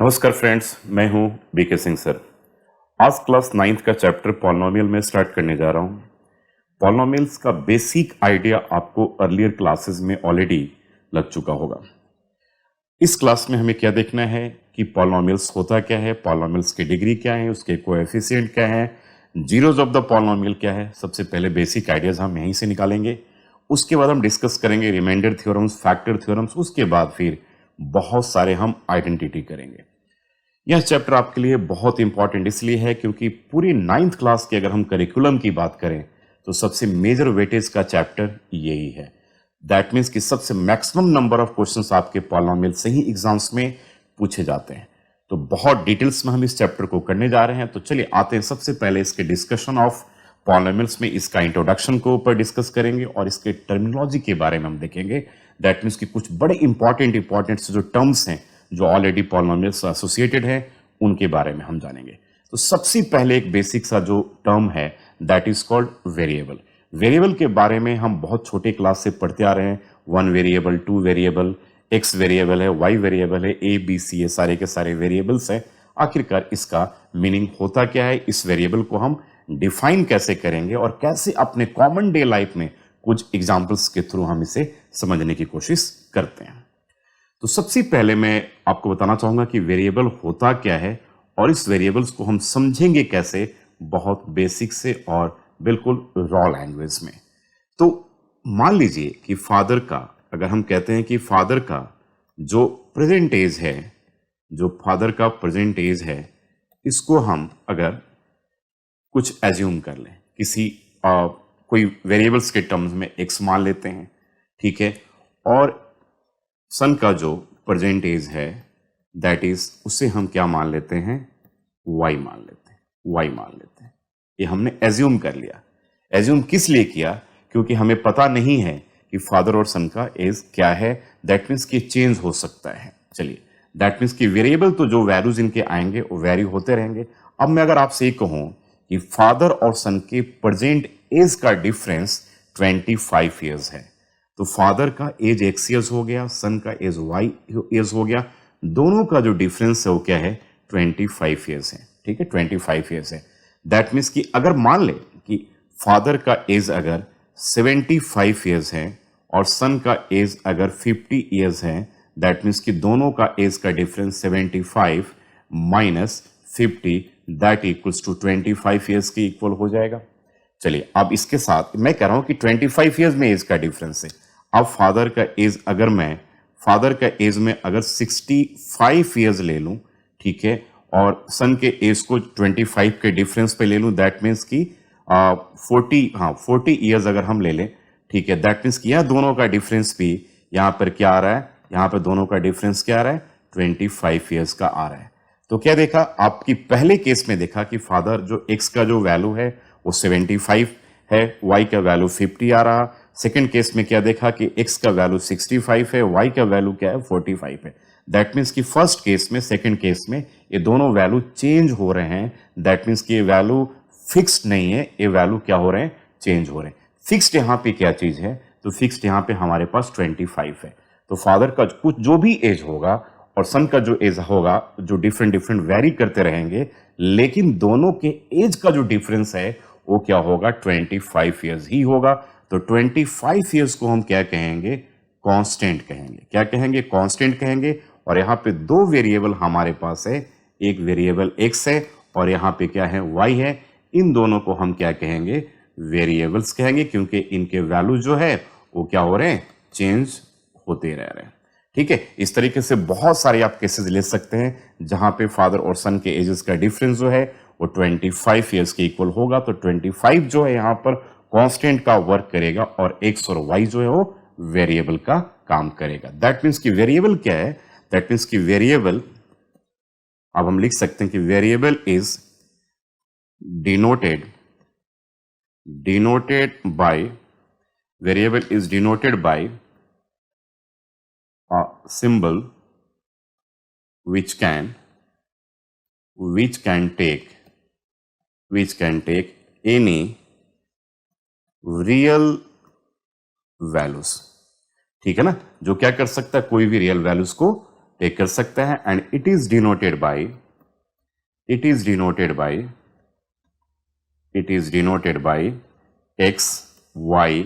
नमस्कार फ्रेंड्स, मैं हूं बीके सिंह सर। आज क्लास 9th का चैप्टर पॉलिनोमियल में स्टार्ट करने जा रहा हूं। पॉलिनोमियल्स का बेसिक आइडिया आपको अर्लियर क्लासेस में ऑलरेडी लग चुका होगा। इस क्लास में हमें क्या देखना है कि पॉलिनोमियल्स होता क्या है, पॉलिनोमियल्स की डिग्री क्या है, उसके कोएफिशिएंट क्या है, जीरोज ऑफ द पॉलिनोमियल क्या है। सबसे पहले बेसिक आइडियाज हम यहीं से निकालेंगे। उसके बाद हम डिस्कस करेंगे रिमाइंडर थ्योरम्स, फैक्टर थ्योरम्स। उसके बाद फिर बहुत सारे हम आइडेंटिटी करेंगे। यह चैप्टर आपके लिए बहुत इंपॉर्टेंट इसलिए है क्योंकि पूरी 9th क्लास की अगर हम करिकुलम की बात करें तो सबसे मेजर वेटेज का चैप्टर यही है। दैट मीन्स कि सबसे मैक्सिमम नंबर ऑफ क्वेश्चंस आपके पॉलिनोमियल से ही एग्जाम्स में पूछे जाते हैं। तो बहुत डिटेल्स में हम इस चैप्टर को करने जा रहे हैं। तो चलिए आते हैं सबसे पहले इसके डिस्कशन ऑफ पॉलिनोमियल्स में। इसका इंट्रोडक्शन को ऊपर डिस्कस करेंगे और इसके टर्मिनोलॉजी के बारे में हम देखेंगे। दैट मीन्स कि कुछ बड़े इंपॉर्टेंट जो टर्म्स हैं जो ऑलरेडी पॉलिनोमियल्स से एसोसिएटेड है उनके बारे में हम जानेंगे। तो सबसे पहले एक बेसिक सा जो टर्म है that is called variable. Variable के बारे में हम बहुत छोटे क्लास से पढ़ते आ रहे हैं। 1 वेरिएबल, 2 वेरिएबल, x वेरिएबल है, y वेरिएबल है, a b c ये सारे के सारे वेरिएबल्स हैं। आखिरकार इसका मीनिंग होता क्या है, इस वेरिएबल को हम डिफाइन कैसे करेंगे और कैसे अपने कॉमन डे लाइफ में कुछ एग्जाम्पल्स के थ्रू हम इसे समझने की कोशिश करते हैं। तो सबसे पहले मैं आपको बताना चाहूंगा कि वेरिएबल होता क्या है और इस वेरिएबल्स को हम समझेंगे कैसे, बहुत बेसिक से और बिल्कुल रॉ लैंग्वेज में। तो मान लीजिए कि फादर का, अगर हम कहते हैं कि फादर का जो प्रेजेंट एज है, जो फादर का प्रेजेंट एज है, इसको हम अगर कुछ एज्यूम कर लें, किसी कोई वेरिएबल्स के टर्म्स में x मान लेते हैं, ठीक है, और सन का जो प्रेजेंट एज है दैट इज, उसे हम क्या मान लेते हैं, y मान लेते हैं, y मान लेते हैं। ये हमने एज्यूम कर लिया। एज्यूम किस लिए किया, क्योंकि हमें पता नहीं है कि फादर और सन का एज क्या है। दैट मीन्स कि चेंज हो सकता है। चलिए, दैट मीन्स कि वेरिएबल तो जो वैल्यूज इनके आएंगे वो वैरी होते रहेंगे। अब मैं अगर आपसे ये कहूं कि फादर और सन के प्रेजेंट एज का डिफरेंस 25 ईयर्स है, तो फादर का एज x ईयर्स हो गया, सन का एज y ईयर्स हो गया। दोनों का जो डिफरेंस है वो क्या है, 25 ईयर्स है। ठीक है, 25 ईयर्स है। दैट मीन्स कि अगर मान ले कि फादर का एज अगर 75 ईयर्स है और सन का एज अगर 50 ईयर्स है, दैट मीन्स कि दोनों का एज का difference 75 minus 50 that equals to 25 years के इक्वल हो जाएगा। चलिए, अब इसके साथ मैं कह रहा हूं कि 25 ईयर्स में एज का डिफरेंस है। अब फादर का एज अगर मैं फादर का एज में अगर 65 ईयर्स ले लूं, ठीक है, और सन के एज को 25 के डिफरेंस पे ले लूं, दैट मीन्स कि 40 ईयर्स अगर हम ले लें, ठीक है, दैट मीन्स कि यह दोनों का डिफरेंस भी यहां पर क्या आ रहा है, यहां पर दोनों का डिफरेंस क्या आ रहा है, 25 ईयर्स का आ रहा है। तो क्या देखा आपकी पहले केस में, देखा कि फादर जो एक्स का जो वैल्यू है वो 75 है, y का वैल्यू 50 आ रहा। सेकंड केस में क्या देखा कि x का वैल्यू 65 है, y का वैल्यू क्या है, 45 है। दैट मीन्स कि फर्स्ट केस में, सेकंड केस में ये दोनों वैल्यू चेंज हो रहे हैं। दैट मीन्स कि ये वैल्यू फिक्स्ड नहीं है, ये वैल्यू क्या हो रहे हैं, चेंज हो रहे हैं। फिक्स्ड यहां पे क्या चीज है, तो फिक्स्ड यहां पे हमारे पास 25 है। तो फादर का कुछ जो भी एज होगा और सन का जो एज होगा, जो डिफरेंट वेरी करते रहेंगे, लेकिन दोनों के एज का जो डिफरेंस है वो क्या होगा, 25 ईयर्स ही होगा। तो 25 ईयर्स को हम क्या कहेंगे, कांस्टेंट कहेंगे। क्या कहेंगे, कांस्टेंट कहेंगे। और यहां पे दो वेरिएबल हमारे पास है, एक वेरिएबल x है और यहां पे क्या है, y है। इन दोनों को हम क्या कहेंगे, वेरिएबल्स कहेंगे, क्योंकि इनके वैल्यू जो है वो क्या हो रहे हैं, चेंज होते रह रहे हैं। ठीक है, इस तरीके से बहुत सारे आप केसेस ले सकते हैं जहां पे फादर और सन के एजेस का डिफरेंस जो है वो 25 ईयर्स के इक्वल होगा। तो 25 जो है यहां पर कांस्टेंट का वर्क करेगा और x और y जो है वो वेरिएबल का काम करेगा। दैट मीन्स कि वेरिएबल क्या है, दैट मीन्स कि वेरिएबल, अब हम लिख सकते हैं कि variable is denoted bye, variable is denoted bye a symbol which can take any real values। ठीक है ना, जो क्या कर सकता है, कोई भी रियल वैल्यूज को टेक कर सकता है and it is denoted by X Y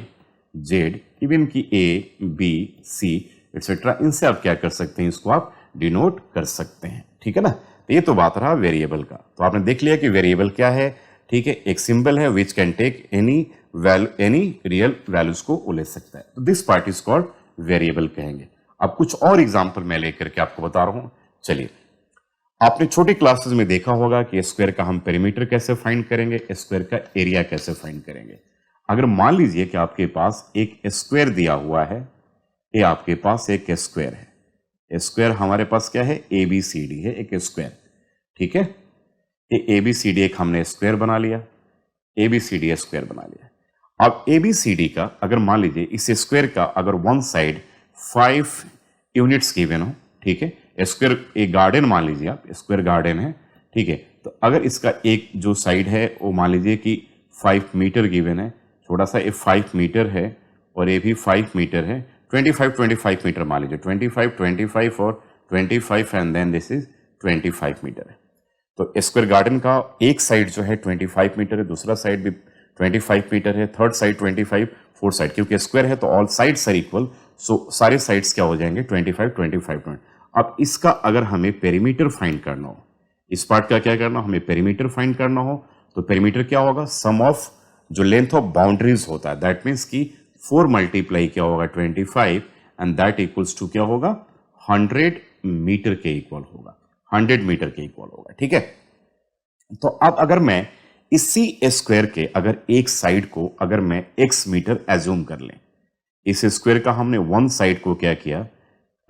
Z, even की ए बी सी एक्सेट्रा, इनसे आप क्या कर सकते हैं, इसको आप डिनोट कर सकते हैं। ठीक है ना, तो ये तो बात रहा वेरिएबल का। तो आपने देख लिया कि वेरिएबल क्या है। ठीक है, एक सिंबल है which can take any real values को वो ले सकता है, तो this part is called variable कहेंगे। अब कुछ और एग्जांपल मैं लेकर के आपको बता रहा हूं। चलिए, आपने छोटे क्लासेस में देखा होगा कि स्क्वायर का हम पेरीमीटर कैसे फाइंड करेंगे, स्क्वायर का एरिया कैसे फाइंड करेंगे। अगर मान लीजिए कि आपके पास एक स्क्वायर दिया हुआ है, ये आपके पास एक स्क्वायर है, स्क्वायर हमारे पास क्या है, ए बी सी डी है, एक स्क्वायर। ठीक है, ये ए बी सी डी एक हमने स्क्वायर बना लिया, A B C D square बना लिया। अब ए बी सी डी का अगर मान लीजिए इस स्क्वायर का अगर वन साइड 5 यूनिट्स गिवन हो, ठीक है, स्क्वायर एक गार्डन मान लीजिए आप, स्क्वायर गार्डन है, ठीक है, तो अगर इसका एक जो साइड है वो मान लीजिए कि 5 मीटर गिवन है, थोड़ा सा ये 5 मीटर है और ये भी 5 मीटर है, 25 मीटर मान लीजिए, 25 और 25 and then this is 25 metre है। तो स्क्वायर गार्डन का एक साइड जो है 25 मीटर है, दूसरा साइड भी 25 मीटर है, थर्ड साइड 25, फोर्थ साइड, क्योंकि स्क्वायर है तो ऑल साइड्स आर इक्वल, सो सारे साइड्स क्या हो जाएंगे 25, 25। अब इसका अगर हमें पेरीमीटर फाइंड करना हो, इस पार्ट का क्या करना हो, हमें पेरीमीटर फाइंड करना हो, तो पेरीमीटर क्या होगा, सम ऑफ जो लेंथ ऑफ बाउंड्रीज होता है, दैट मीन्स की 4 मल्टीप्लाई क्या होगा 25 एंड दैट इक्वल्स टू क्या होगा 100 मीटर के इक्वल होगा, 100 मीटर के इक्वल होगा। ठीक है, तो अब अगर मैं इसी स्क्वायर के अगर एक साइड को अगर मैं x मीटर एज्यूम कर लें, इस स्क्वायर का हमने वन साइड को क्या किया,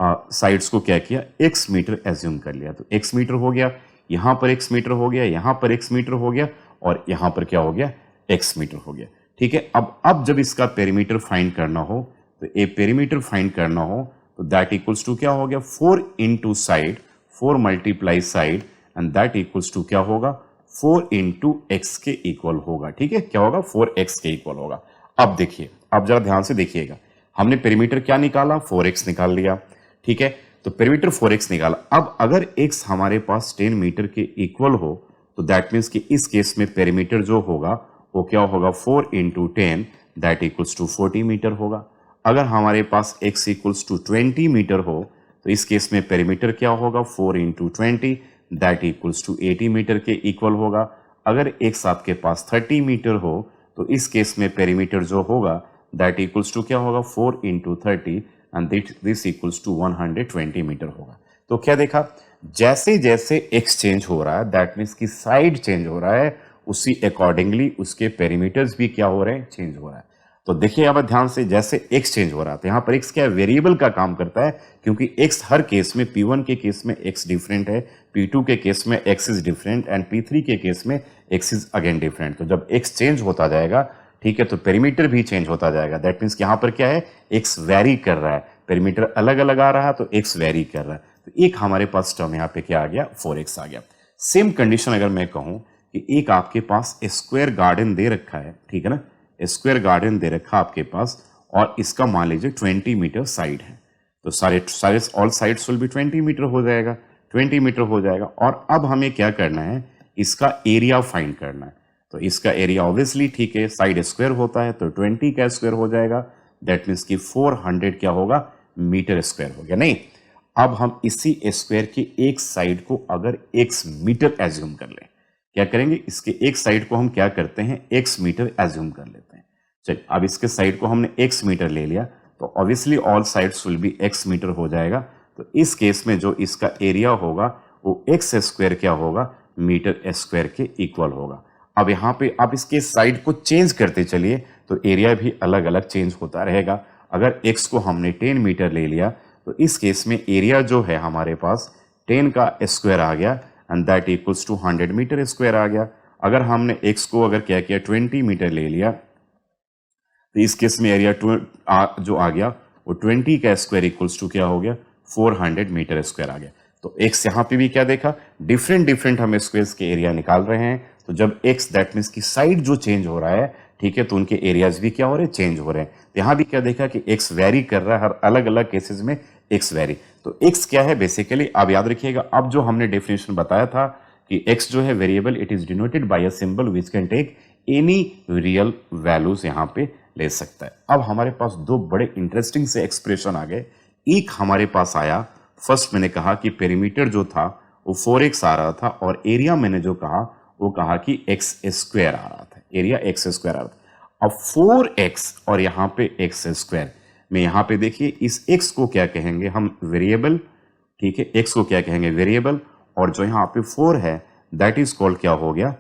साइड्स को क्या किया, x मीटर एज्यूम कर लिया, तो x मीटर हो गया, यहां पर x मीटर हो गया, यहां पर x मीटर हो गया और यहां पर क्या हो गया x मीटर हो गया। ठीक है, अब जब इसका पेरीमीटर फाइंड करना हो, तो ये पेरीमीटर फाइंड करना हो तो दैट इक्वल्स टू क्या हो गया 4 into side, 4 multiply side and that equals to क्या होगा 4 इंटू एक्स के इक्वल होगा। ठीक है, क्या होगा 4x के इक्वल होगा। अब देखिए, अब जरा ध्यान से देखिएगा, हमने पेरीमीटर क्या निकाला 4x निकाल लिया। ठीक है, तो पेरीमीटर 4x निकाला। अब अगर x हमारे पास 10 मीटर के इक्वल हो तो दैट मीन्स कि इस केस में पेरीमीटर जो होगा वो क्या होगा 4 into 10 that equals to 40 metre होगा। अगर हमारे पास x इक्वल्स टू 20 मीटर हो तो इस केस में पेरीमीटर क्या होगा 4 into 20 that equals to 80 metre के इक्वल होगा। अगर x आपके पास 30 मीटर हो तो इस केस में पेरीमीटर जो होगा दैट इक्वल्स टू क्या होगा 4 into 30 and this equals to 120 metre होगा। तो क्या देखा, जैसे जैसे x चेंज हो रहा है दैट मीन्स की साइड चेंज हो रहा है, उसी अकॉर्डिंगली उसके पेरीमीटर्स भी क्या हो रहे हैं, चेंज हो रहा है। तो देखिए अब ध्यान से, जैसे x चेंज हो रहा है तो यहाँ पर x क्या वेरिएबल का काम करता है, क्योंकि x हर केस में P1 के केस में x डिफरेंट है, P2 के केस में x is different and P3 के केस में x इज अगेन डिफरेंट। तो जब x चेंज होता जाएगा, ठीक है, तो पेरीमीटर भी चेंज होता जाएगा। दैट मीन्स यहाँ पर क्या है, x वेरी कर रहा है, पेरीमीटर अलग अलग आ रहा है तो x वेरी कर रहा है। तो एक हमारे पास टर्म यहाँ पे क्या आ गया 4x आ गया। सेम कंडीशन अगर मैं कहूँ कि एक आपके पास स्क्वायर गार्डन दे रखा है, ठीक है ना, स्क्वायर गार्डन दे रखा आपके पास और इसका मान लीजिए 20 मीटर साइड है, तो सारे all sides will be 20 metre हो जाएगा, 20 मीटर हो जाएगा। और अब हमें क्या करना है, इसका एरिया फाइंड करना है। तो इसका एरिया ऑब्वियसली, ठीक है, साइड स्क्वायर होता है तो 20 का स्क्वायर हो जाएगा, दैट मीन्स कि 400 क्या होगा मीटर स्क्वायर हो गया। नहीं, अब हम इसी स्क्वायर की एक साइड को अगर x मीटर एज्यूम कर लें, क्या करेंगे, इसके एक साइड को हम क्या करते हैं x मीटर एज्यूम कर लेते हैं। चलिए, अब इसके साइड को हमने x मीटर ले लिया तो obviously all sides will be x metre हो जाएगा। तो इस केस में जो इसका एरिया होगा वो x स्क्वायर क्या होगा मीटर स्क्वायर के इक्वल होगा। अब यहाँ पे आप इसके साइड को चेंज करते चलिए तो एरिया भी अलग अलग चेंज होता रहेगा। अगर x को हमने 10 मीटर ले लिया तो इस केस में एरिया जो है हमारे पास 10 का स्क्वायर आ गया and that equals to 100 metre square आ गया। अगर हमने x को अगर क्या किया 20 मीटर ले लिया तो इस केस में एरिया जो आ गया वो 20 का स्क्वायर इक्वल्स टू क्या हो गया 400 मीटर स्क्वायर आ गया। तो x यहाँ पे भी क्या देखा, डिफरेंट हम स्क्वायर्स के एरिया निकाल रहे हैं। तो जब x दैट मीन्स की साइड जो चेंज हो रहा है, ठीक है, तो उनके एरियाज भी क्या हो रहे हैं, चेंज हो रहे हैं। तो यहाँ भी क्या देखा कि x वेरी कर रहा है, हर अलग अलग केसेस में x वेरी। तो x क्या है बेसिकली, आप याद रखिएगा, अब जो हमने डेफिनेशन बताया था कि x जो है variable, it is denoted by a symbol which can take any real values यहां पे ले सकता है। अब हमारे पास दो बड़े इंटरेस्टिंग से एक्सप्रेशन आ गए। एक हमारे पास आया, फर्स्ट मैंने कहा कि पेरीमीटर जो था वो 4x आ रहा था, और एरिया मैंने जो कहा वो कहा कि x स्क्वायर आ रहा था, एरिया x स्क्वायर आ रहा था। अब 4x और यहां पे x स्क्वायर में, यहां पे देखिए इस x को क्या कहेंगे हम, वेरिएबल, ठीक है, x को क्या कहेंगे, वेरिएबल, और जो यहां पे 4 है दैट इज कॉल्ड क्या हो गया,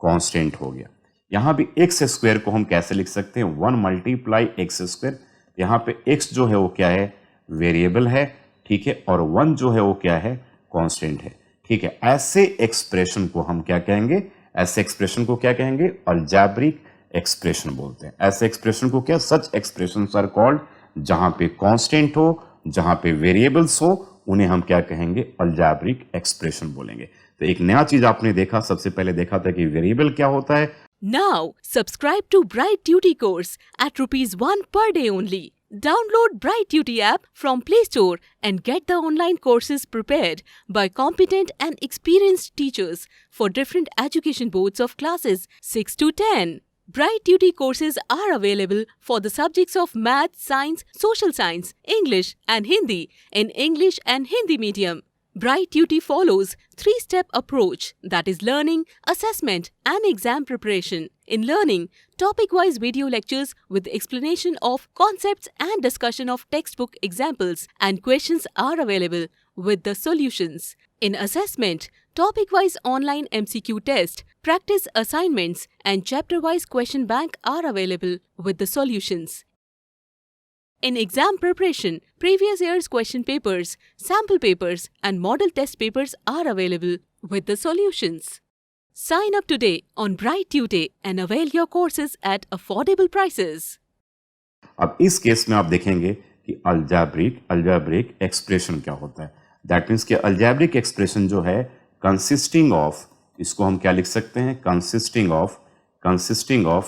कांस्टेंट हो गया। यहां भी x स्क्वायर को हम कैसे लिख सकते हैं, 1 मल्टीप्लाई x स्क्वायर, यहां पे x जो है वो क्या है, वेरिएबल है, ठीक है, और 1 जो है वो क्या है, कांस्टेंट है, ठीक है। ऐसे एक्सप्रेशन को हम क्या कहेंगे, ऐसे एक्सप्रेशन को क्या कहेंगे, अलजेब्रिक एक्सप्रेशन बोलते हैं। ऐसे एक्सप्रेशन को क्या, सच एक्सप्रेशंस आर कॉल्ड, जहां पे कांस्टेंट हो, जहां पे वेरिएबल्स हो, उन्हें हम क्या कहेंगे, अलजेब्रिक एक्सप्रेशन बोलेंगे। तो एक नया चीज आपने देखा, सबसे पहले देखा था कि वेरिएबल क्या होता है। Now, subscribe to Bright Duty course at ₹1 per day only. Download Bright Duty app from Play Store and get the online courses prepared by competent and experienced teachers for different education boards of classes 6 to 10. Bright Duty courses are available for the subjects of Math, Science, Social Science, English and Hindi in English and Hindi medium. Bright Duty follows 3-step approach, that is learning, assessment and exam preparation. In learning, topic-wise video lectures with explanation of concepts and discussion of textbook examples and questions are available with the solutions. In assessment, topic-wise online MCQ test, practice assignments and chapter-wise question bank are available with the solutions. In exam preparation, previous year's question papers, sample papers and model test papers are available with the solutions. Sign up today on Bright Tutor and avail your courses at affordable prices. अब इस case में आप देखेंगे कि algebraic expression क्या होता है। That means कि अलजेब्रिक एक्सप्रेशन जो है कंसिस्टिंग ऑफ, इसको हम क्या लिख सकते हैं, कंसिस्टिंग ऑफ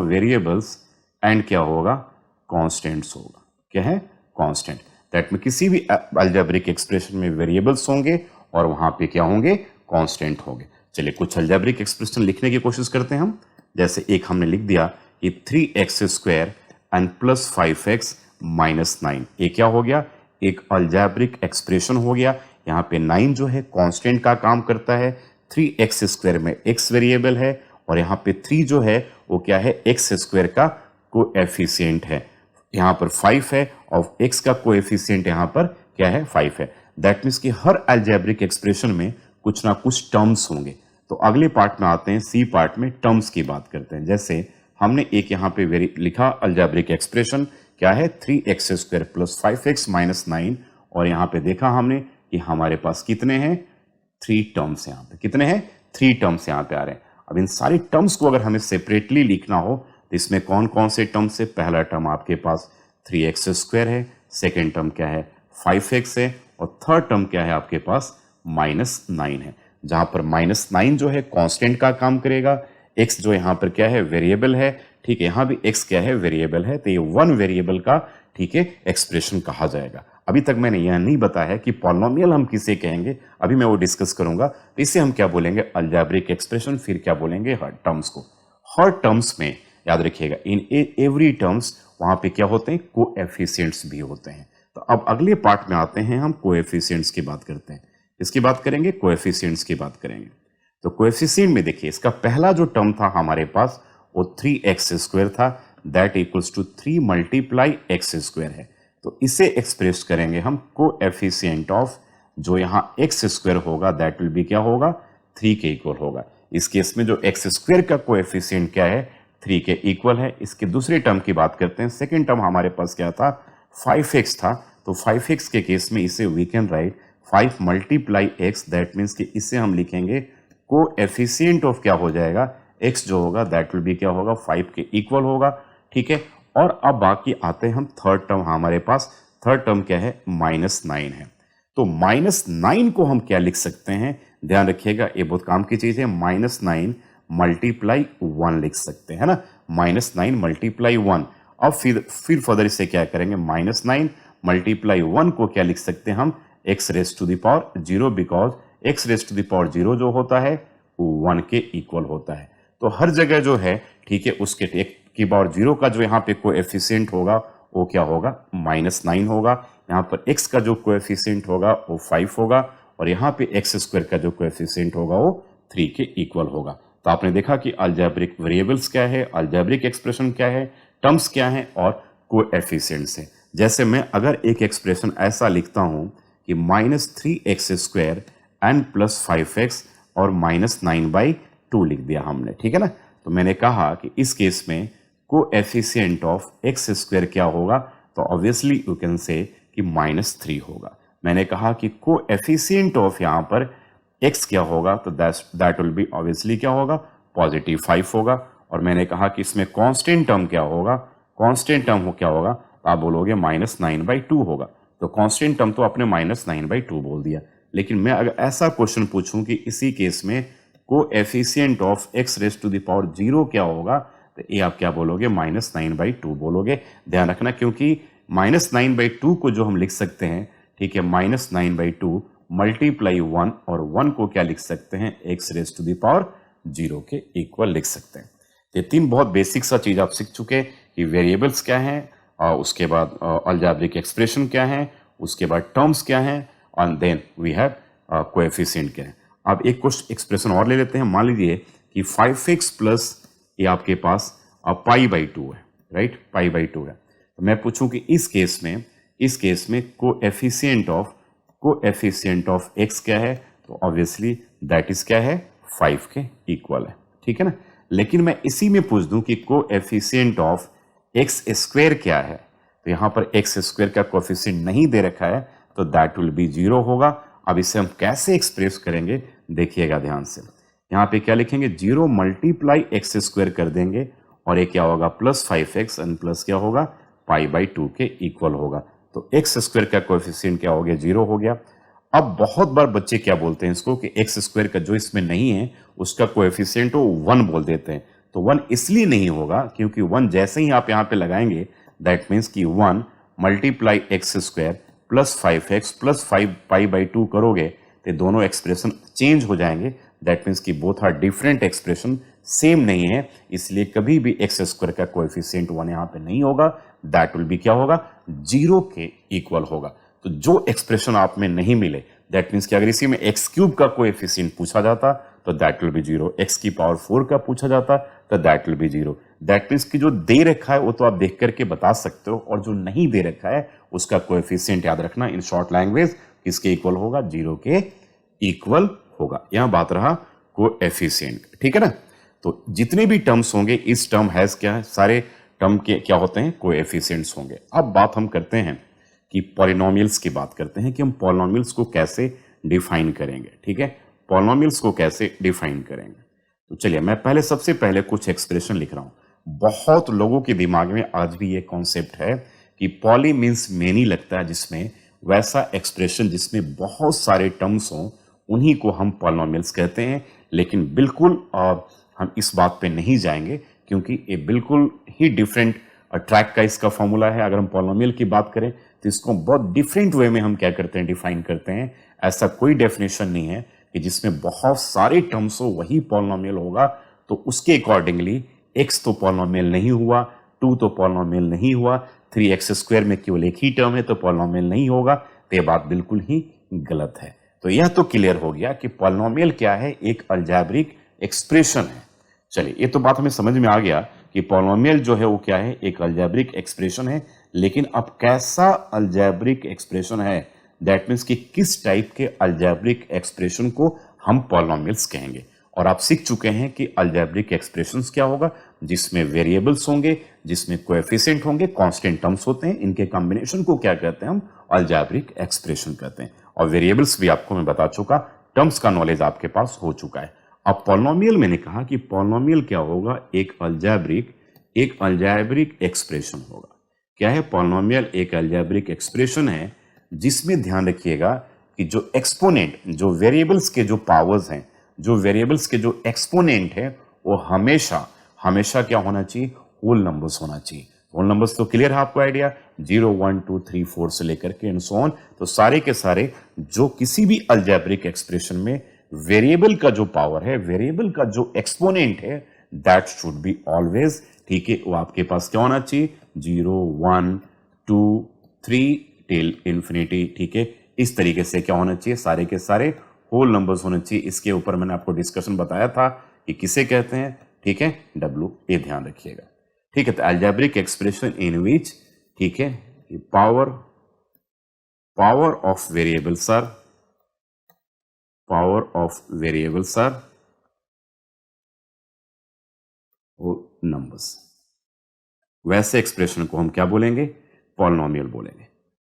वेरिएबल्स एंड क्या होगा, कांस्टेंट्स होगा। क्या है, कांस्टेंट। दैट में किसी भी अलजेब्रिक एक्सप्रेशन में वेरिएबल्स होंगे और वहां पे क्या होंगे, कांस्टेंट होंगे। चलिए कुछ अलजेब्रिक एक्सप्रेशन लिखने की कोशिश करते हैं हम। जैसे एक हमने लिख दिया कि 3x square and plus 5x minus 9, ये क्या हो गया, एक अलजेब्रिक एक्सप्रेशन हो गया। यहाँ पे 9 जो है कांस्टेंट का काम करता है, 3x स्क्वायर में x वेरिएबल है, और यहाँ पे 3 जो है वो क्या है, x स्क्वायर का कोएफिशिएंट है। यहाँ पर 5 है और x का कोएफिशिएंट यहाँ पर क्या है, 5 है। दैट मीन्स कि हर अलजेब्रिक एक्सप्रेशन में कुछ ना कुछ टर्म्स होंगे। तो अगले पार्ट में आते हैं, सी पार्ट में टर्म्स की बात करते हैं। जैसे हमने एक यहाँ पे लिखा अलजेब्रिक एक्सप्रेशन क्या है, 3x square plus 5x minus 9, और यहाँ पे देखा हमने कि हमारे पास कितने हैं, 3 टर्म्स यहाँ पे, कितने हैं, 3 टर्म्स यहाँ पे आ रहे हैं। अब इन सारी टर्म्स को अगर हमें सेपरेटली लिखना हो तो इसमें कौन कौन से टर्म्स है, पहला टर्म आपके पास 3x स्क्वायर है, सेकेंड टर्म क्या है, 5x है, और थर्ड टर्म क्या है आपके पास, माइनस 9 है। जहां पर माइनस 9 जो है कांस्टेंट का काम करेगा, x जो यहां पर क्या है, वेरिएबल है, ठीक है, यहां भी x क्या है, वेरिएबल है, तो ये 1 वेरिएबल का, ठीक है, एक्सप्रेशन कहा जाएगा। अभी तक मैंने यह नहीं बताया कि पॉलिनोमियल हम किसे कहेंगे, अभी मैं वो डिस्कस करूंगा। तो इसे हम क्या बोलेंगे, अलजेब्रिक एक्सप्रेशन, फिर क्या बोलेंगे, हर टर्म्स को। हर टर्म्स में याद रखिएगा, इन एवरी टर्म्स वहां पे क्या होते हैं, कोएफिशिएंट्स भी होते हैं। तो अब अगले पार्ट में आते हैं, हम कोएफिशिएंट्स की बात करते हैं। इसकी बात करेंगे, कोएफिशिएंट्स की बात करेंगे। तो कोएफिशिएंट में देखिए, इसका पहला जो टर्म था हमारे पास वो 3x स्क्वायर था, that equals to 3 multiply x square है। तो इसे एक्सप्रेस करेंगे हम कोएफिशिएंट ऑफ, जो यहाँ x स्क्वायर होगा दैट विल बी क्या होगा, 3 के इक्वल होगा। इस केस में जो x स्क्वायर का कोएफिशिएंट क्या है, 3 के इक्वल है। इसके दूसरे टर्म की बात करते हैं। सेकेंड टर्म हमारे पास क्या था, 5x था, तो 5x के केस में इसे we can write 5 multiply x, that means कि इसे हम लिखेंगे कोएफिशिएंट ऑफ क्या हो जाएगा, x जो होगा दैट विल बी क्या होगा, 5 के इक्वल होगा, ठीक है। और अब बाकी आते हैं हम थर्ड टर्म, हमारे पास थर्ड टर्म क्या है, माइनस 9 है। तो माइनस 9 को हम क्या लिख सकते हैं, ध्यान रखिएगा, ये बहुत काम की चीज है, माइनस 9 मल्टीप्लाई 1 लिख सकते हैं ना, माइनस 9 मल्टीप्लाई 1। अब फिर फर्दर इसे क्या करेंगे, माइनस 9 मल्टीप्लाई 1 को क्या लिख सकते हैं हम, x raise to the power 0, because x raise to the power 0 जो होता है वो 1 के इक्वल होता है। तो हर जगह जो है, ठीक है, उसके एक की पावर 0 का जो यहाँ पे कोएफिशिएंट होगा वो क्या होगा, -9 होगा। यहाँ पर x का जो कोएफिशिएंट होगा वो 5 होगा, और यहाँ पे x स्क्वायर का जो कोएफिशिएंट होगा वो 3 के इक्वल होगा। तो आपने देखा कि अलजेब्रिक वेरिएबल्स क्या है, अलजेब्रिक एक्सप्रेशन क्या है, टर्म्स क्या है और कोएफिशिएंट्स है। जैसे मैं अगर एक एक्सप्रेशन ऐसा लिखता हूं कि -3x² n + 5x और -9/2 लिख दिया हमने, ठीक है ना। तो मैंने कहा कि इस केस में कोएफिशिएंट ऑफ x² क्या होगा, तो ऑब्वियसली यू कैन से कि -3 होगा। मैंने कहा कि कोएफिशिएंट ऑफ यहाँ पर x क्या होगा, तो दैट विल बी ऑब्वियसली क्या होगा, +5 होगा। और मैंने कहा कि इसमें कांस्टेंट टर्म क्या होगा, कांस्टेंट टर्म हो क्या होगा, तो आप बोलोगे -9/2 होगा। तो कांस्टेंट टर्म तो आपने -9/2 बोल दिया। लेकिन मैं अगर ऐसा क्वेश्चन पूछूं कि इसी केस में coefficient of x raise to the power 0 क्या होगा, तो ये आप क्या बोलोगे, -9/2 बोलोगे। ध्यान रखना, क्योंकि -9/2 को जो हम लिख सकते हैं, ठीक है, -9/2 मल्टीप्लाई 1, और 1 को क्या लिख सकते हैं, x raise to the power 0 के इक्वल लिख सकते हैं। ये 3 बहुत बेसिक सा चीज आप सीख चुके कि वेरिएबल्स क्या हैं, और उसके बाद अलजेब्रिक एक्सप्रेशन क्या है, उसके बाद टर्म्स क्या हैं, और देन वी हैव कोएफिशिएंट क्या है। अब एक कुछ एक्सप्रेशन और ले लेते हैं। मान लीजिए कि 5x प्लस ये आपके पास π/2 है, राइट, π/2 है। तो मैं पूछूं कि इस केस में कोएफिशिएंट ऑफ x क्या है, तो ऑब्वियसली दैट इज क्या है, 5 के इक्वल है, ठीक है ना। लेकिन मैं इसी में पूछ दूं कि कोएफिशिएंट ऑफ x² क्या है, तो यहां पर x² का कोएफिशिएंट नहीं दे रखा है, तो दैट विल बी 0 होगा। अब इसे हम कैसे एक्सप्रेस करेंगे, देखिएगा ध्यान से। यहाँ पे क्या लिखेंगे, 0 मल्टीप्लाई x² कर देंगे, और ये क्या होगा, +5x एंड प्लस क्या होगा, π/2 के इक्वल होगा। तो x² का कोएफिशिएंट क्या हो गया, 0 हो गया। अब बहुत बार बच्चे क्या बोलते हैं इसको कि x² का जो इसमें नहीं है उसका कोएफिशिएंट वो 1 बोल देते हैं। तो 1 इसलिए नहीं होगा क्योंकि 1 जैसे ही आप यहाँ पे लगाएंगे, दैट मीन्स कि 1 मल्टीप्लाई x² + 5x + 5 π/2 करोगे तो दोनों एक्सप्रेशन चेंज हो जाएंगे। दैट मीन्स कि both are different expression, same नहीं है, इसलिए कभी भी x² का कोएफिशिएंट 1 यहाँ पे नहीं होगा। दैट विल बी क्या होगा, 0 के इक्वल होगा। तो जो एक्सप्रेशन आप में नहीं मिले, दैट मीन्स कि अगर इसी में x³ का कोएफिशिएंट पूछा जाता तो दैट विल बी 0, x⁴ का पूछा जाता तो that will be 0। That means कि जो दे रखा है वो तो आप देख करके बता सकते हो, और जो नहीं दे रखा है उसका कोएफिशिएंट याद रखना, इन शॉर्ट लैंग्वेज किसके इक्वल होगा, 0 के इक्वल होगा। यहां बात रहा कोएफिशिएंट, ठीक है ना। तो जितने भी टर्म्स होंगे, इस टर्म हैज क्या है, सारे टर्म के क्या होते हैं, कोएफिशिएंट्स होंगे। अब बात हम करते हैं कि पॉलिनोमियल्स की बात करते हैं कि हम पॉलिनोमियल्स को कैसे डिफाइन करेंगे, ठीक है, पॉलिनोमियल्स को कैसे डिफाइन करेंगे। तो चलिए मैं सबसे पहले कुछ एक्सप्रेशन लिख रहा हूं। बहुत लोगों के दिमाग में आज भी ये कॉन्सेप्ट है कि पॉली मीन्स मेनी लगता है, जिसमें वैसा एक्सप्रेशन जिसमें बहुत सारे टर्म्स हों उन्हीं को हम पॉलिनोमियल्स कहते हैं। लेकिन बिल्कुल हम इस बात पे नहीं जाएंगे क्योंकि ये बिल्कुल ही डिफरेंट ट्रैक का इसका फॉर्मूला है। अगर हम पॉलिनोमियल की बात करें तो इसको बहुत डिफरेंट वे में हम क्या करते हैं, डिफाइन करते हैं। ऐसा कोई डेफिनेशन नहीं है कि जिसमें बहुत सारे टर्म्स हो वही पॉलिनोमियल होगा। तो उसके अकॉर्डिंगली x तो पॉलिनोमियल नहीं हुआ, 2 तो पॉलिनोमियल नहीं हुआ, 3x² में केवल एक ही टर्म है तो पॉलिनोमियल नहीं होगा। तो ये बात बिल्कुल ही गलत है। तो यह तो क्लियर हो गया कि पॉलिनोमियल क्या है, एक अलजेब्रिक एक्सप्रेशन है। चलिए, ये तो बात हमें समझ में आ गया कि पॉलिनोमियल जो है वो क्या है, एक अलजेब्रिक एक्सप्रेशन है। लेकिन अब कैसा अलजेब्रिक एक्सप्रेशन है, दैट मीन्स कि किस टाइप के अलजेब्रिक एक्सप्रेशन को हम पॉलिनोमियल्स कहेंगे। और आप सीख चुके हैं कि अलजेब्रिक एक्सप्रेशंस क्या होगा, जिसमें वेरिएबल्स होंगे, जिसमें कोएफिशिएंट होंगे, कांस्टेंट टर्म्स होते हैं, इनके कॉम्बिनेशन को क्या कहते हैं, हम अलजेब्रिक एक्सप्रेशन कहते हैं। और वेरिएबल्स भी आपको मैं बता चुका, टर्म्स का नॉलेज आपके पास हो चुका है। अब पॉलिनोमियल मैंने कहा कि पॉलिनोमियल क्या होगा, एक अलजेब्रिक एक्सप्रेशन होगा। क्या है पॉलिनोमियल, एक अलजेब्रिक एक्सप्रेशन है जिसमें ध्यान रखिएगा कि जो एक्सपोनेंट, जो वेरिएबल्स के जो पावर्स हैं, जो वेरिएबल्स के जो एक्सपोनेंट है, वो हमेशा क्या होना चाहिए, होल नंबर्स होना चाहिए। होल नंबर्स तो क्लियर है आपको आइडिया, 0 1 2 3 4 से लेकर के एंड सो ऑन। तो सारे के सारे जो किसी भी अलजेब्रिक एक्सप्रेशन में वेरिएबल का जो पावर है, वेरिएबल का जो एक्सपोनेंट है, दैट शुड बी ऑलवेज, ठीक है, वो आपके पास क्या होना चाहिए, 0 1 2 3 टिल इंफिनिटी, ठीक है। इस तरीके से क्या होना चाहिए, सारे के सारे होल नंबर्स होने चाहिए। इसके ऊपर मैंने आपको डिस्कशन बताया था कि किसे कहते हैं, ठीक है, डब्ल्यू, ये ध्यान रखिएगा, ठीक है। तो अलजेब्रिक एक्सप्रेशन इन विच, ठीक है, power of variables are, power of variables are numbers, वैसे एक्सप्रेशन को हम क्या बोलेंगे, पॉलिनोमियल बोलेंगे।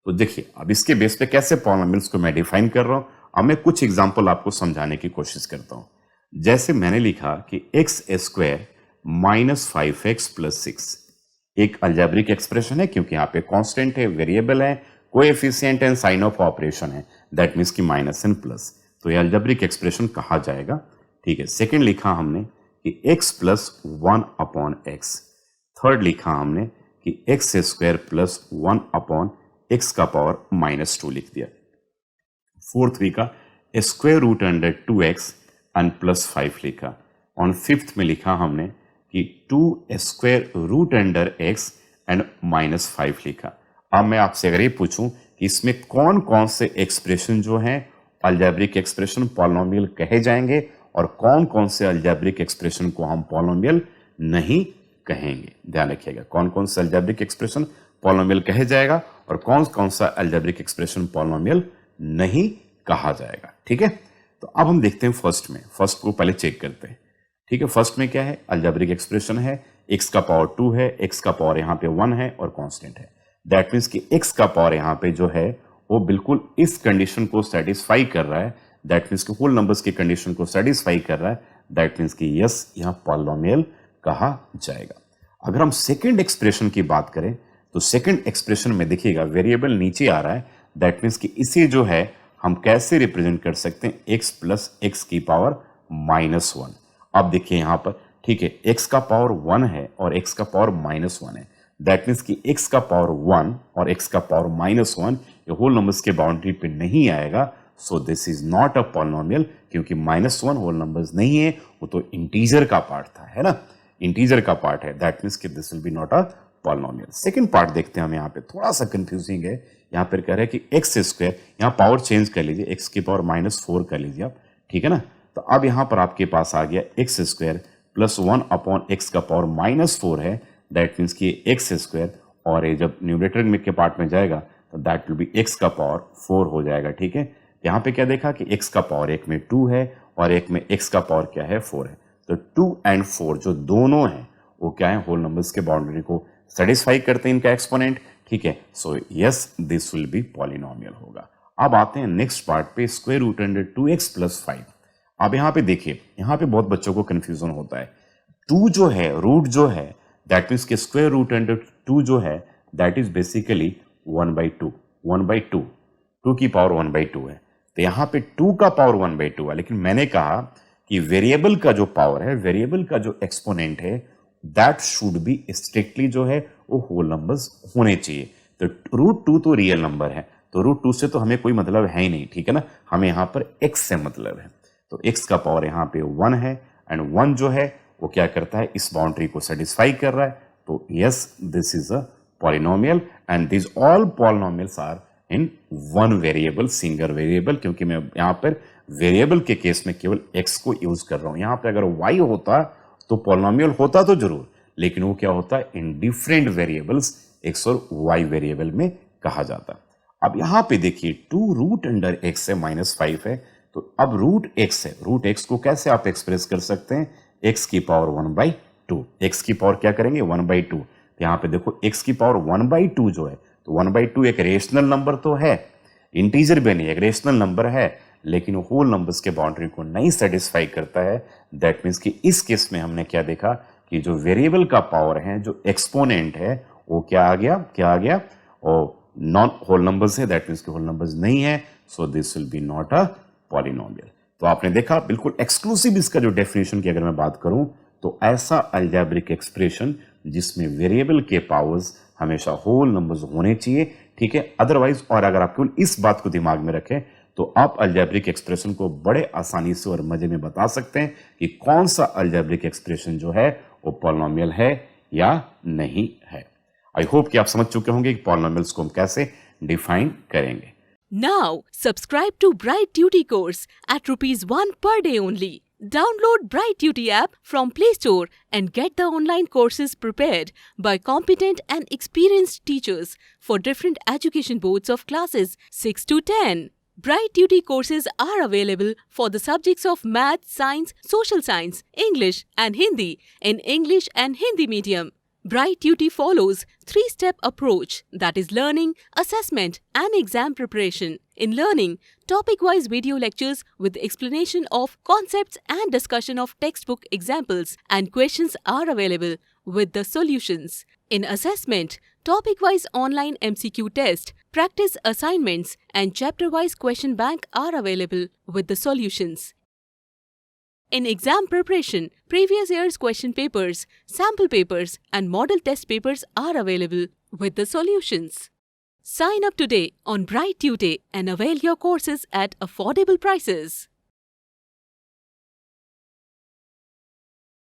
तो देखिए अब इसके बेस पे कैसे पॉलिनोमियल्स को मैं डिफाइन कर रहा हूं, अब मैं कुछ एग्जांपल आपको समझाने की कोशिश करता हूं। जैसे मैंने लिखा कि x square minus 5x plus 6 एक अलजेब्रिक एक्सप्रेशन है, क्योंकि यहां पे कांस्टेंट है, वेरिएबल है, coefficient and sign of operation है, दैट मीन्स कि माइनस एंड प्लस, तो ये अलजेब्रिक एक्सप्रेशन कहा जाएगा, ठीक है। सेकेंड लिखा हमने कि x plus 1 upon X, third लिखा हमने कि x square plus 1 upon x का पावर माइनस 2 लिख दिया। फोर्थ लिखा square root under 2x and plus 5 लिखा। ऑन फिफ्थ में लिखा हमने कि 2 square root under x and minus 5 लिखा। अब मैं आपसे अगर ये पूछूं कि इसमें कौन कौन से एक्सप्रेशन जो हैं अलजेब्रिक एक्सप्रेशन पॉलिनोमियल कहे जाएंगे और कौन कौन से अलजेब्रिक एक्सप्रेशन को हम पॉलिनोमियल नहीं कहेंगे, ध्यान रखिएगा, कौन कौन सा अलजेब्रिक एक्सप्रेशन पॉलिनोमियल कहे जाएगा और कौन कौन सा अलजेब्रिक एक्सप्रेशन पॉलिनोमियल नहीं कहा जाएगा, ठीक है। तो अब हम देखते हैं फर्स्ट में, फर्स्ट को पहले चेक करते हैं, ठीक है। फर्स्ट में क्या है, अलजेब्रिक एक्सप्रेशन है, x का पावर 2 है, x का पावर यहाँ पे 1 है और कांस्टेंट है, दैट मीन्स कि x का पावर यहाँ पे जो है वो बिल्कुल इस कंडीशन को सेटिस्फाई कर रहा है, दैट मीन्स कि होल नंबर्स की कंडीशन को सेटिस्फाई कर रहा है, दैट मीन्स कि यस यहाँ पॉलिनोमियल कहा जाएगा। अगर हम सेकेंड एक्सप्रेशन की बात करें तो सेकेंड एक्सप्रेशन में देखिएगा वेरिएबल नीचे आ रहा है, दैट मीन्स कि इसे जो है हम कैसे रिप्रेजेंट कर सकते हैं, x प्लस एक्स की पावर माइनस 1। अब देखिए यहां पर, ठीक है, x का पावर 1 है और x का पावर माइनस 1 है, दैट मीन्स कि x का पावर 1 और x का पावर माइनस 1 ये होल नंबर्स के बाउंड्री पे नहीं आएगा, so this is not a polynomial, क्योंकि माइनस 1 होल नंबर्स नहीं है, वो तो इंटीजर का पार्ट था, है ना, इंटीजर का पार्ट है, दैट मीन्स कि this will B not a polynomial. Second part देखते हैं हम, यहाँ पे थोड़ा सा कंफ्यूजिंग है, यहाँ पर कह रहे हैं कि एक्स स्क्वायर, यहाँ पावर चेंज कर लीजिए, एक्स की पावर माइनस 4 कर लीजिए आप, ठीक है ना। तो अब यहाँ पर आपके पास आ गया x square plus 1 upon x का पावर माइनस 4 है, दैट मीन्स कि एक्स स्क्वायर, और ये जब न्यूमरेटर में के पार्ट में जाएगा तो दैट विल बी एक्स का पावर 4 हो जाएगा, ठीक है। यहाँ पे क्या देखा कि एक्स का पावर एक में 2 है और एक में एक्स का पावर क्या है, 4 है, तो 2 एंड 4 जो दोनों हैं वो क्या है, होल नंबर्स के बाउंड्री को सेटिस्फाई करते हैं, इनका एक्सपोनेंट, ठीक है। So yes this will be polynomial होगा। अब आते हैं नेक्स्ट पार्ट पे, square root under 2x plus 5। अब यहाँ पे देखिए, यहाँ पे बहुत बच्चों को कंफ्यूजन होता है, 2 जो है, रूट जो है, दैट मीन्स के स्क्वायर रूट अंडर 2 जो है दैट इज बेसिकली 1/2, 1/2, 2 की पावर 1/2 है, तो यहाँ पे 2 का पावर 1/2 है, लेकिन मैंने कहा कि वेरिएबल का जो पावर है, वेरिएबल का जो एक्सपोनेंट है, दैट शुड बी स्ट्रिक्टली जो है वो होल नंबर्स होने चाहिए। तो √2 तो रियल नंबर है, तो √2 से तो हमें कोई मतलब है ही नहीं, ठीक है ना, हमें यहाँ पर x से मतलब है, तो x का पावर यहाँ पे 1 है एंड 1 जो है वो क्या करता है, इस बाउंड्री को सेटिस्फाई कर रहा है, तो yes this is a polynomial and this all polynomials are in one variable, single variable, क्योंकि मैं यहाँ पर वेरिएबल के केस में केवल x को यूज कर रहा हूँ। यहाँ पे अगर y होता तो पॉलिनोमियल होता तो जरूर, लेकिन वो क्या होता है, इन डिफरेंट वेरिएबल्स, x और y वेरिएबल में कहा जाता। अब यहाँ पे देखिए 2 रूट अंडर x है, माइनस 5 है, तो अब रूट x है, रूट x को कैसे आप एक्सप्रेस कर सकते हैं, x की पावर 1/2, x की पावर क्या करेंगे 1/2, तो यहाँ पे देखो x की पावर 1/2 जो है, तो 1/2 एक रेशनल नंबर तो है, इंटीजर भी नहीं, एक रेशनल नंबर है, लेकिन होल नंबर्स के बाउंड्री को नहीं सेटिस्फाई करता है, दैट मीन्स कि इस केस में हमने क्या देखा कि जो वेरिएबल का पावर है, जो एक्सपोनेंट है, वो क्या आ गया, क्या आ गया, और नॉन होल नंबर्स है, दैट मीन्स कि होल नंबर्स नहीं है, so this will B not a polynomial. तो आपने देखा बिल्कुल एक्सक्लूसिव इसका जो डेफिनेशन की अगर मैं बात करूं तो ऐसा अलजेब्रिक एक्सप्रेशन जिसमें वेरिएबल के पावर्स हमेशा होल नंबर्स होने चाहिए, ठीक है। अदरवाइज, और अगर आप केवल इस बात को दिमाग में रखें तो आप अलजेब्रिक एक्सप्रेशन को बड़े आसानी से और मजे में बता सकते हैं कि कौन सा अलजेब्रिक एक्सप्रेशन जो है वो पॉलिनोमियल है या नहीं है। आई होप कि आप समझ चुके होंगे कि पॉलिनोमियल्स को हम कैसे डिफाइन करेंगे। Now, subscribe to Bright Duty course at ₹1 per day only. Download Bright Duty app from Play Store and get the online courses prepared by competent and experienced teachers for different education boards of classes 6 to 10. Bright Duty courses are available for the subjects of Math, Science, Social Science, English and Hindi in English and Hindi medium. Bright Duty follows 3-step approach, that is learning, assessment and exam preparation. In learning, topic-wise video lectures with explanation of concepts and discussion of textbook examples and questions are available with the solutions. In assessment, topic-wise online MCQ test, practice assignments and chapter-wise question bank are available with the solutions. In exam preparation, previous year's question papers, sample papers, and model test papers are available with the solutions. Sign up today on Bright Tutor and avail your courses at affordable prices.